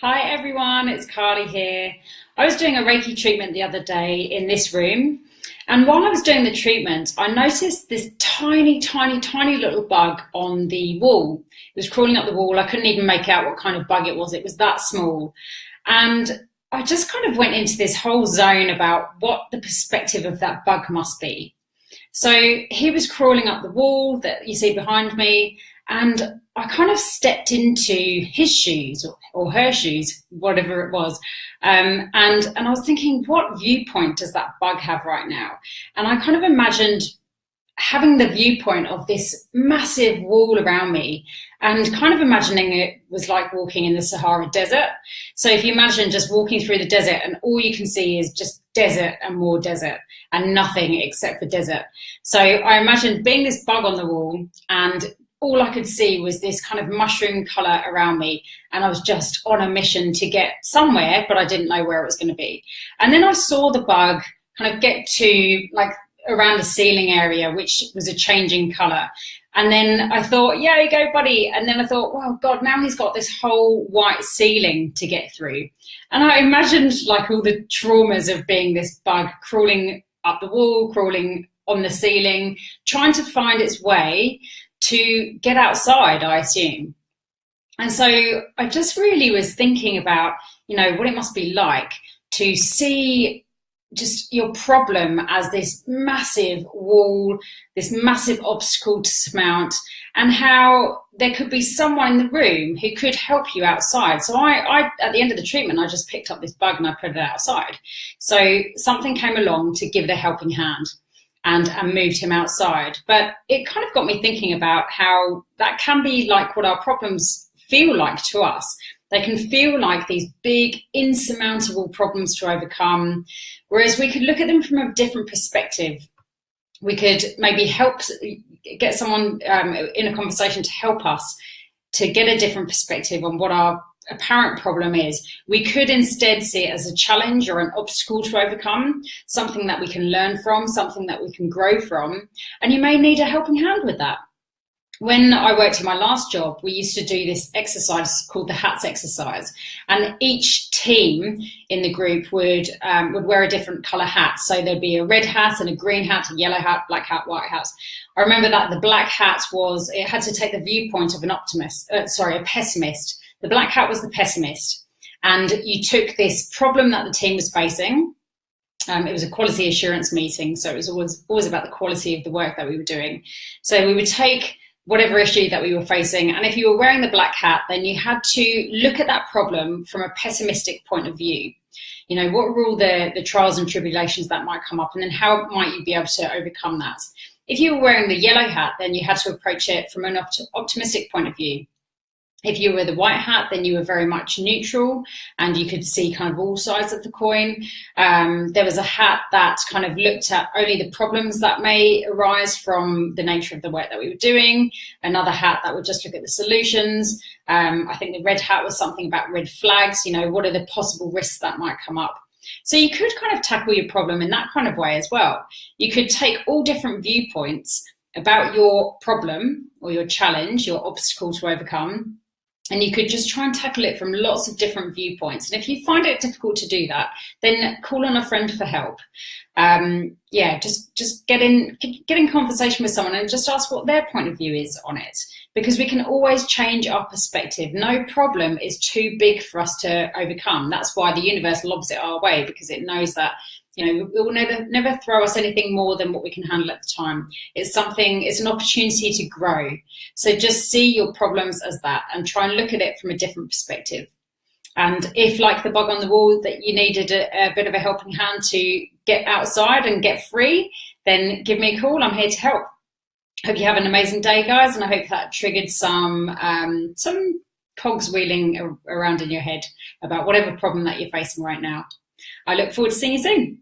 Hi everyone, it's Carly here. I was doing a Reiki treatment the other day in this room, and while I was doing the treatment, I noticed this tiny little bug on the wall. It was crawling up the wall. I couldn't even make out what kind of bug it was. It was that small. And I just kind of went into this whole zone about what the perspective of that bug must be. So he was crawling up the wall that you see behind me, and I kind of stepped into his shoes or her shoes, whatever it was. And I was thinking, what viewpoint does that bug have right now? And I kind of imagined having the viewpoint of this massive wall around me, and kind of imagining it was like walking in the Sahara Desert. So if you imagine just walking through the desert and all you can see is just desert and more desert and nothing except for desert. So I imagined being this bug on the wall, and all I could see was this kind of mushroom colour around me, and I was just on a mission to get somewhere, but I didn't know where it was going to be. And then I saw the bug kind of get to like around the ceiling area, which was a changing colour. And then I thought, yeah, you go, buddy. And then I thought, well, God, now he's got this whole white ceiling to get through. And I imagined like all the traumas of being this bug crawling up the wall, crawling on the ceiling, trying to find its way to get outside, I assume. And so I just really was thinking about, what it must be like to see just your problem as this massive wall, this massive obstacle to surmount, and how there could be someone in the room who could help you outside. So I at the end of the treatment, I just picked up this bug and I put it outside. So something came along to give it a helping hand and moved him outside. But it kind of got me thinking about how that can be like what our problems feel like to us. They can feel like these big, insurmountable problems to overcome, whereas we could look at them from a different perspective. We could maybe get someone in a conversation to help us to get a different perspective on what our apparent problem is. We could instead see it as a challenge or an obstacle to overcome, something that we can learn from, something that we can grow from, and you may need a helping hand with that. When I worked in my last job, we used to do this exercise called the hats exercise, and each team in the group would wear a different colour hat. So there'd be a red hat and a green hat, a yellow hat, black hat, white hat. I remember that the black hat it had to take the viewpoint of a pessimist. The black hat was the pessimist, and you took this problem that the team was facing. It was a quality assurance meeting, so it was always about the quality of the work that we were doing. So we would take whatever issue that we were facing, and if you were wearing the black hat, then you had to look at that problem from a pessimistic point of view. What were all the trials and tribulations that might come up, and then how might you be able to overcome that? If you were wearing the yellow hat, then you had to approach it from an optimistic point of view. If you were the white hat, then you were very much neutral and you could see kind of all sides of the coin. There was a hat that kind of looked at only the problems that may arise from the nature of the work that we were doing. Another hat that would just look at the solutions. I think the red hat was something about red flags. What are the possible risks that might come up? So you could kind of tackle your problem in that kind of way as well. You could take all different viewpoints about your problem or your challenge, your obstacle to overcome, and you could just try and tackle it from lots of different viewpoints. And if you find it difficult to do that, then call on a friend for help. Just get in conversation with someone and just ask what their point of view is on it. Because we can always change our perspective. No problem is too big for us to overcome. That's why the universe lobs it our way, because it knows that it will never throw us anything more than what we can handle at the time. It's an opportunity to grow. So just see your problems as that and try and look at it from a different perspective. And if, like the bug on the wall, that you needed a bit of a helping hand to get outside and get free, then give me a call. I'm here to help. Hope you have an amazing day, guys, and I hope that triggered some cogs wheeling around in your head about whatever problem that you're facing right now. I look forward to seeing you soon.